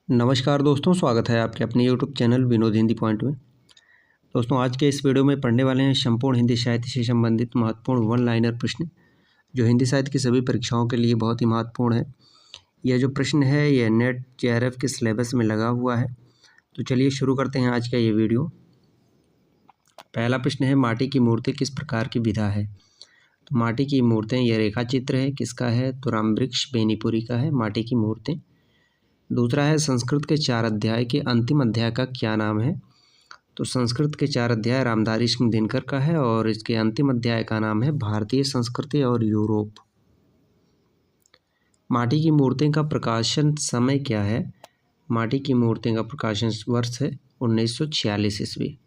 नमस्कार दोस्तों, स्वागत है आपके अपने YouTube channel Vinod Hindi point में। दोस्तों, आज के इस वीडियो में पढ़ने वाले हैं संपूर्ण हिंदी साहित्य से संबंधित महत्वपूर्ण वन लाइनर प्रश्न, जो हिंदी साहित्य की सभी परीक्षाओं के लिए बहुत ही महत्वपूर्ण है। यह जो प्रश्न है यह नेट जेआरएफ के सिलेबस में लगा हुआ है। तो चलिए शुरू करते हैं आज का ये वीडियो। पहला प्रश्न है, माटी की मूर्ति किस प्रकार की विधा है? तो माटी की मूर्तें, यह रेखा चित्र है, किसका है? तो रामवृक्ष बेनीपुरी का है माटी की मूर्तें। दूसरा है, संस्कृत के 4 अध्याय के अंतिम अध्याय का क्या नाम है? तो संस्कृत के 4 अध्याय रामधारी सिंह दिनकर का है और इसके अंतिम अध्याय का नाम है भारतीय संस्कृति और यूरोप। माटी की मूर्तें का प्रकाशन समय क्या है? माटी की मूर्तें का प्रकाशन वर्ष है 1946 ईस्वी।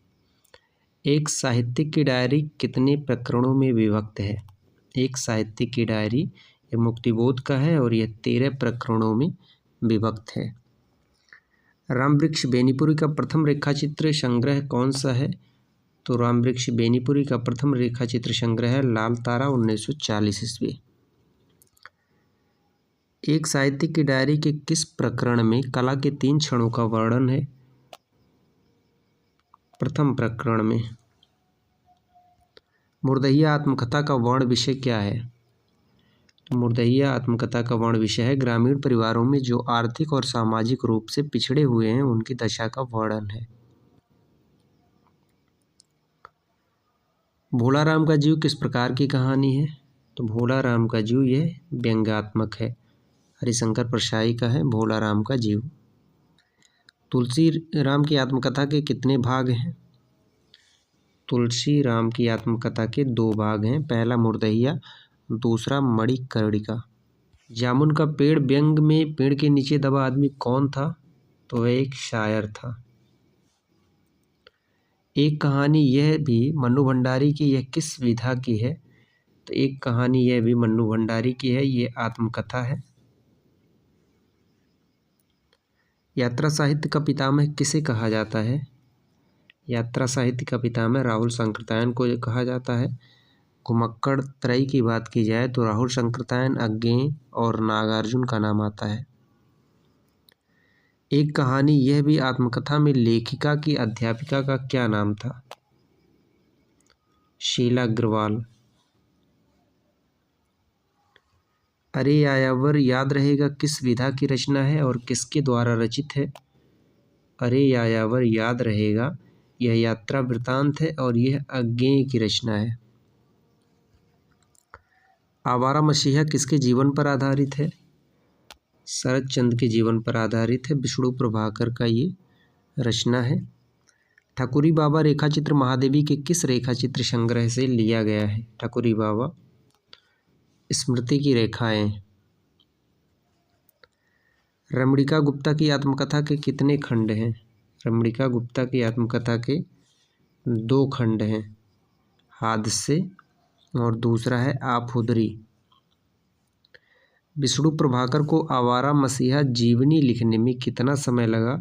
एक साहित्यिक की डायरी कितने प्रकरणों में विभक्त है? एक साहित्यिक की डायरी, यह मुक्तिबोध का है और यह 13 प्रकरणों में विभक्त है। रामवृक्ष बेनीपुरी का प्रथम रेखाचित्र संग्रह कौन सा है? तो रामवृक्ष बेनीपुरी का प्रथम रेखाचित्र संग्रह है लाल तारा 1940 ईस्वी। एक साहित्यिक की डायरी के किस प्रकरण में कला के 3 क्षणों का वर्णन है? प्रथम प्रकरण में। मुर्दहिया आत्मकथा का वर्ण विषय क्या है? तो मुर्दहिया आत्मकथा का वर्ण विषय है ग्रामीण परिवारों में जो आर्थिक और सामाजिक रूप से पिछड़े हुए हैं उनकी दशा का वर्णन है। भोला राम का जीव किस प्रकार की कहानी है? तो भोला राम का जीव यह व्यंग्यात्मक है। हरिशंकर परशाई का है भोला राम का जीव। तुलसी राम की आत्मकथा के कितने भाग हैं? तुलसी राम की आत्मकथा के 2 भाग हैं, पहला मुर्दहिया, दूसरा मणिकर्णिका। जामुन का पेड़ व्यंग में पेड़ के नीचे दबा आदमी कौन था? तो वह एक शायर था। एक कहानी यह भी मन्नू भंडारी की, यह किस विधा की है? तो एक कहानी यह भी मन्नू भंडारी की है, ये आत्मकथा है। यात्रा साहित्य का पितामह किसे कहा जाता है? यात्रा साहित्य का पितामह राहुल शंकरतायन को कहा जाता है। घुमक्कड़ त्रयी की बात की जाए तो राहुल शंकरतायन, अज्ञेय और नागार्जुन का नाम आता है। एक कहानी यह भी आत्मकथा में लेखिका की अध्यापिका का क्या नाम था? शीला अग्रवाल। अरे यायावर याद रहेगा किस विधा की रचना है और किसके द्वारा रचित है? अरे यायावर याद रहेगा यह यात्रा वृतांत है और यह अज्ञेय की रचना है। आवारा मसीहा किसके जीवन पर आधारित है? शरद चंद्र के जीवन पर आधारित है। विष्णु प्रभाकर का ये रचना है। ठाकुरी बाबा रेखाचित्र महादेवी के किस रेखाचित्र संग्रह से लिया गया है? ठाकुरी बाबा स्मृति की रेखाएं। रमणिका गुप्ता की आत्मकथा के कितने खंड हैं? रमणिका गुप्ता की आत्मकथा के 2 खंड हैं, हादसे और दूसरा है आफुदरी। विष्णु प्रभाकर को आवारा मसीहा जीवनी लिखने में कितना समय लगा?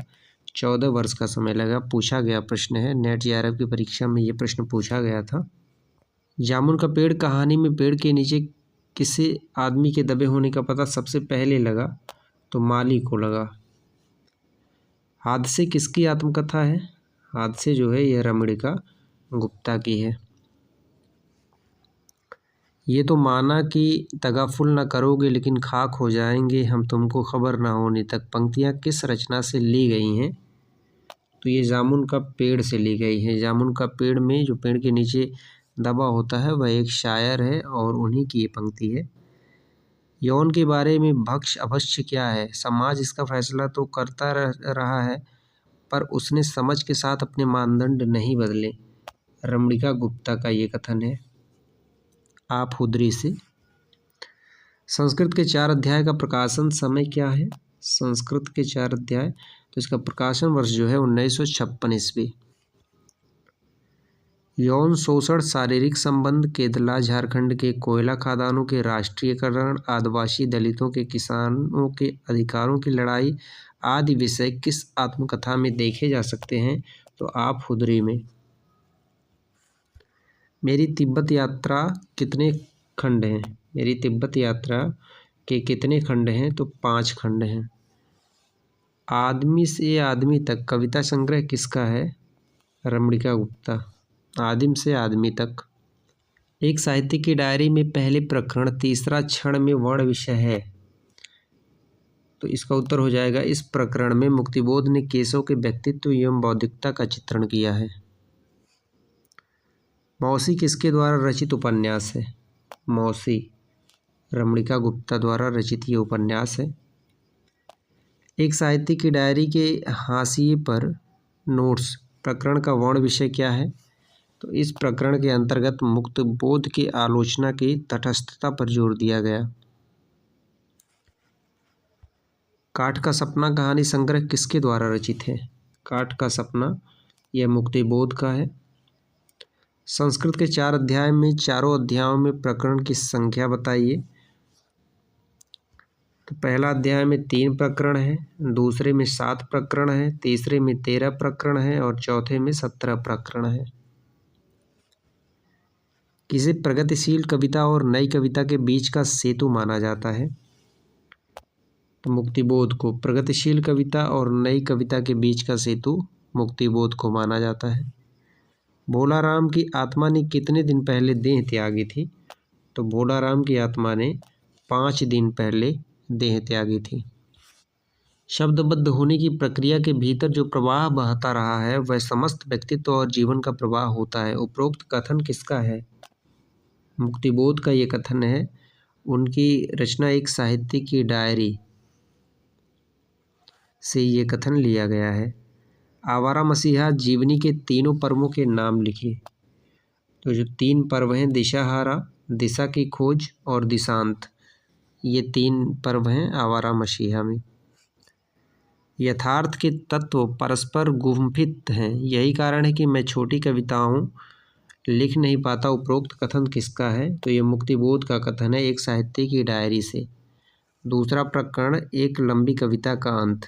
14 वर्ष का समय लगा। पूछा गया प्रश्न है, नेट जेआरएफ की परीक्षा में ये प्रश्न पूछा गया था। जामुन का पेड़ कहानी में पेड़ के नीचे किसी आदमी के दबे होने का पता सबसे पहले लगा? तो माली को लगा। हादसे किसकी आत्मकथा है? हादसे जो है यह रमणिका गुप्ता की है। ये तो माना कि तगाफुल न करोगे लेकिन खाक हो जाएंगे हम तुमको खबर ना होने तक, पंक्तियाँ किस रचना से ली गई हैं? तो ये जामुन का पेड़ से ली गई है। जामुन का पेड़ में जो पेड़ के नीचे दबा होता है वह एक शायर है और उन्हीं की ये पंक्ति है। यौन के बारे में भक्ष अभक्ष्य क्या है? समाज इसका फैसला तो करता रहा है पर उसने समझ के साथ अपने मानदंड नहीं बदले। रमणिका गुप्ता का ये कथन है आफुदरी से। संस्कृत के 4 अध्याय का प्रकाशन समय क्या है? संस्कृत के 4 अध्याय, तो इसका प्रकाशन वर्ष जो है 1956 ईस्वी। यौन शोषण, शारीरिक संबंध, केदला झारखंड के कोयला खदानों के राष्ट्रीयकरण, आदिवासी दलितों के किसानों के अधिकारों की लड़ाई आदि विषय किस आत्मकथा में देखे जा सकते हैं? तो आफुदरी में। मेरी तिब्बत यात्रा कितने खंड हैं? मेरी तिब्बत यात्रा के कितने खंड हैं? तो 5 खंड हैं। आदमी से आदमी तक कविता संग्रह किसका है? रमणिका गुप्ता। आदिम से आदमी तक। एक साहित्य की डायरी में पहले प्रकरण तीसरा क्षण में वर्ण विषय है, तो इसका उत्तर हो जाएगा इस प्रकरण में मुक्तिबोध ने केशव के व्यक्तित्व एवं बौद्धिकता का चित्रण किया है। मौसी किसके द्वारा रचित उपन्यास है? मौसी रमणिका गुप्ता द्वारा रचित ये उपन्यास है। एक साहित्य की डायरी के हाशिए पर नोट्स प्रकरण का वर्ण विषय क्या है? तो इस प्रकरण के अंतर्गत मुक्तिबोध की आलोचना की तटस्थता पर जोर दिया गया। काठ का सपना कहानी संग्रह किसके द्वारा रचित है? काठ का सपना यह मुक्तिबोध का है। संस्कृत के 4 अध्याय में चारों अध्यायों में प्रकरण की संख्या बताइए। तो पहला अध्याय में 3 प्रकरण है, दूसरे में 7 प्रकरण है, तीसरे में 13 प्रकरण है और चौथे में 17 प्रकरण है। किसे प्रगतिशील कविता और नई कविता के बीच का सेतु माना जाता है? तो मुक्तिबोध को प्रगतिशील कविता और नई कविता के बीच का सेतु मुक्तिबोध को माना जाता है। भोलाराम की आत्मा ने कितने दिन पहले देह त्यागी थी? तो भोलाराम की आत्मा ने 5 दिन पहले देह त्यागी थी। शब्दबद्ध होने की प्रक्रिया के भीतर जो प्रवाह बहता रहा है वह समस्त व्यक्तित्व और जीवन का प्रवाह होता है। उपरोक्त कथन किसका है? मुक्तिबोध का ये कथन है। उनकी रचना एक साहित्य की डायरी से ये कथन लिया गया है। आवारा मसीहा जीवनी के तीनों पर्वों के नाम लिखिए। तो जो 3 पर्व हैं दिशाहारा, दिशा की खोज और दिशांत, ये 3 पर्व हैं आवारा मसीहा में। यथार्थ के तत्व परस्पर गुम्फित हैं, यही कारण है कि मैं छोटी कविताओं लिख नहीं पाता। उपरोक्त कथन किसका है? तो ये मुक्तिबोध का कथन है एक साहित्य की डायरी से। दूसरा प्रकरण एक लंबी कविता का अंत।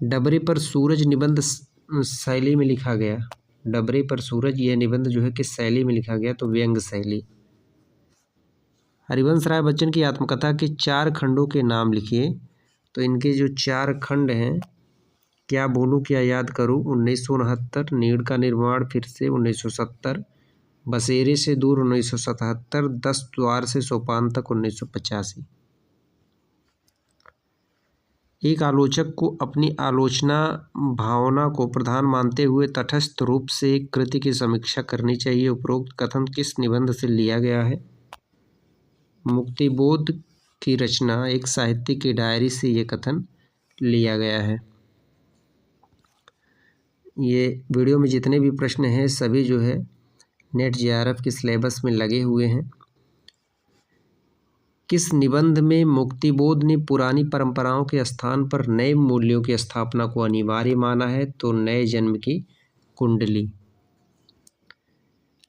डबरे पर सूरज निबंध शैली में लिखा गया। डबरे पर सूरज यह निबंध जो है किस शैली में लिखा गया? तो व्यंग्य शैली। हरिवंश राय बच्चन की आत्मकथा के 4 खंडों के नाम लिखिए। तो इनके जो 4 खंड हैं, क्या भूलूं क्या याद करूं 1969, नीड़ का निर्माण फिर से 1970, बसेरे से दूर 1977, 10 द्वार से सोपान तक 1985। एक आलोचक को अपनी आलोचना भावना को प्रधान मानते हुए तटस्थ रूप से एक कृति की समीक्षा करनी चाहिए। उपरोक्त कथन किस निबंध से लिया गया है? मुक्तिबोध की रचना एक साहित्य की डायरी से ये कथन लिया गया है। ये वीडियो में जितने भी प्रश्न हैं सभी जो है नेट जेआरएफ के सिलेबस में लगे हुए हैं। किस निबंध में मुक्तिबोध ने पुरानी परंपराओं के स्थान पर नए मूल्यों की स्थापना को अनिवार्य माना है? तो नए जन्म की कुंडली।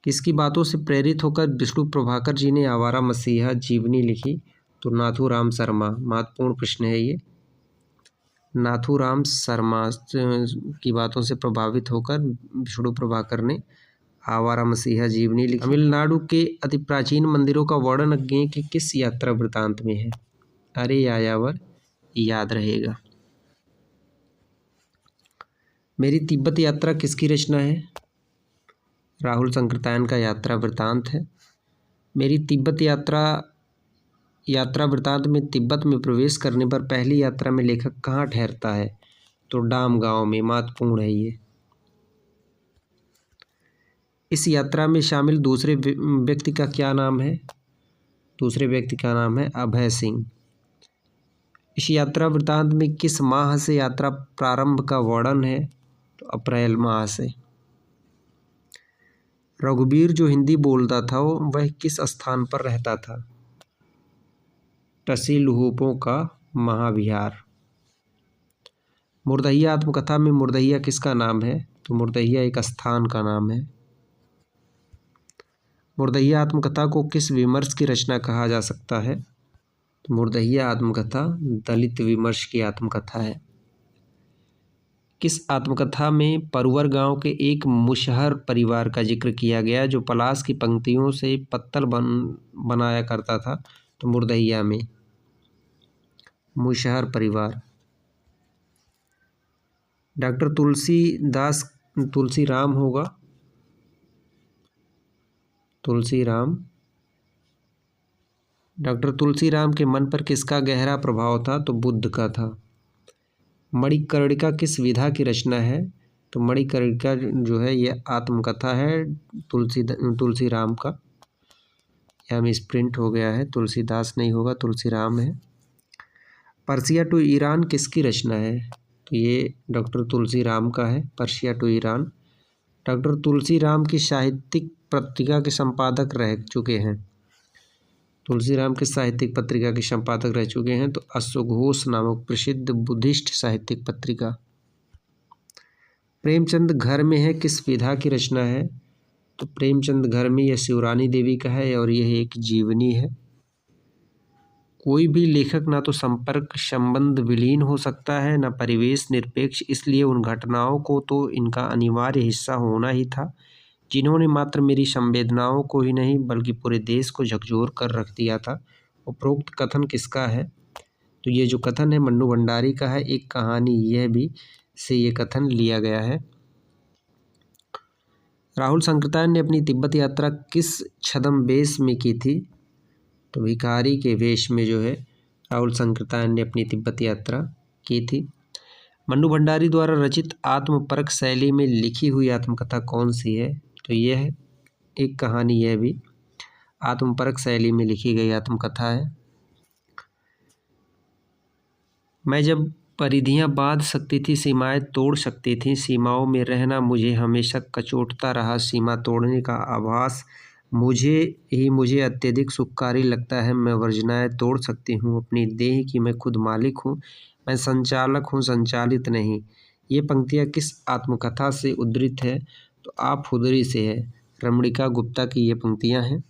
किसकी बातों से प्रेरित होकर विष्णु प्रभाकर जी ने आवारा मसीहा जीवनी लिखी? तो नाथूराम शर्मा। महत्वपूर्ण प्रश्न है ये। नाथूराम शर्मा की बातों से प्रभावित होकर विष्णु प्रभाकर ने आवारा मसीहा जीवनी लिखी। तमिलनाडु के अति प्राचीन मंदिरों का वर्णन अज्ञेय के किस यात्रा वृतांत में है? अरे यायावर याद रहेगा। मेरी तिब्बत यात्रा किसकी रचना है? राहुल संकृतायन का यात्रा वृतांत है। मेरी तिब्बत यात्रा वृतांत में तिब्बत में प्रवेश करने पर पहली यात्रा में लेखक कहाँ ठहरता है? तो डाम गांव में। महत्वपूर्ण है ये। इस यात्रा में शामिल दूसरे व्यक्ति का क्या नाम है? दूसरे व्यक्ति का नाम है अभय सिंह। इस यात्रा वृतांत में किस माह से यात्रा प्रारंभ का वर्णन है? तो अप्रैल माह से। रघुबीर जो हिंदी बोलता था वह किस स्थान पर रहता था? टसी लुहुपों का महाविहार। मुर्दहिया आत्मकथा में मुर्दहिया किसका नाम है? तो मुर्दहिया एक स्थान का नाम है। मुर्दहिया आत्मकथा को किस विमर्श की रचना कहा जा सकता है? तो मुर्दहिया आत्मकथा दलित विमर्श की आत्मकथा है। किस आत्मकथा में परुवर गांव के एक मुशहर परिवार का जिक्र किया गया जो पलाश की पंक्तियों से पत्तल बनाया करता था? तो मुर्दहिया में। मुशहर परिवार। डॉक्टर तुलसीराम होगा, तुलसीराम। डॉक्टर तुलसीराम के मन पर किसका गहरा प्रभाव था? तो बुद्ध का था। मणिकर्णिका किस विधा की रचना है? तो मणिकर्णिका जो है यह आत्मकथा है तुलसीराम का। यह मिसप्रिंट हो गया है, तुलसीदास नहीं होगा, तुलसीराम है। पर्सिया टू ईरान किसकी रचना है? तो ये डॉक्टर तुलसीराम का है, Persia to Iran. Doctor Tulsiram की साहित्यिक पत्रिका के संपादक रह चुके हैं। तुलसीराम के साहित्यिक पत्रिका के संपादक रह चुके हैं तो अश्वघोष नामक प्रसिद्ध बुद्धिस्ट साहित्यिक पत्रिका। प्रेमचंद घर में है किस विधा की रचना है? तो प्रेमचंद घर में यह शिवरानी देवी का है और यह एक जीवनी है। कोई भी लेखक ना तो संपर्क संबंध विलीन हो सकता है ना परिवेश निरपेक्ष, इसलिए उन घटनाओं को तो इनका अनिवार्य हिस्सा होना ही था जिन्होंने मात्र मेरी संवेदनाओं को ही नहीं बल्कि पूरे देश को झकझोर कर रख दिया था। उपरोक्त कथन किसका है? तो ये जो कथन है मन्नू भंडारी का है। एक कहानी यह भी से ये कथन लिया गया है। राहुल सांकृत्यायन ने अपनी तिब्बत यात्रा किस छद्म वेश में की थी? तो भिखारी के वेश में जो है राहुल सांकृत्यायन ने अपनी तिब्बत यात्रा की थी। मन्नू भंडारी द्वारा रचित आत्मपरक शैली में लिखी हुई आत्मकथा कौन सी है? तो यह एक कहानी, यह भी आत्मपरक शैली में लिखी गई आत्मकथा है। मैं जब परिधियां बांध सकती थी, सीमाएं तोड़ सकती थी, सीमाओं में रहना मुझे हमेशा कचोटता रहा। सीमा तोड़ने का आभास मुझे अत्यधिक सुखकारी लगता है। मैं वर्जनाएं तोड़ सकती हूँ, अपनी देह की मैं खुद मालिक हूँ। मैं संचालक हूँ, संचालित नहीं। ये पंक्तियाँ किस आत्मकथा से उद्धृत है? तो आप हुदरी से है। रमणिका गुप्ता की ये पंक्तियाँ हैं।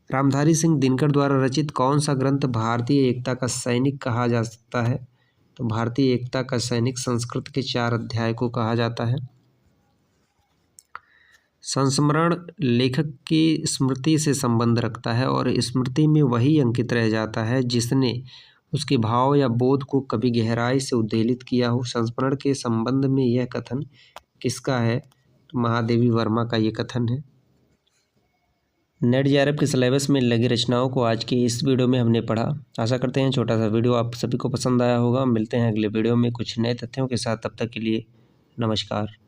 रामधारी सिंह दिनकर द्वारा रचित कौन सा ग्रंथ भारतीय एकता का सैनिक कहा जा सकता है? तो भारतीय एकता का सैनिक संस्कृत के 4 अध्याय को कहा जाता है। संस्मरण लेखक की स्मृति से संबंध रखता है और स्मृति में वही अंकित रह जाता है जिसने उसके भाव या बोध को कभी गहराई से उद्वेलित किया हो। संस्मरण के संबंध में यह कथन किसका है? तो महादेवी वर्मा का ये कथन है। नेट जेआरएफ के सिलेबस में लगी रचनाओं को आज की इस वीडियो में हमने पढ़ा। आशा करते हैं छोटा सा वीडियो आप सभी को पसंद आया होगा। मिलते हैं अगले वीडियो में कुछ नए तथ्यों के साथ। तब तक के लिए नमस्कार।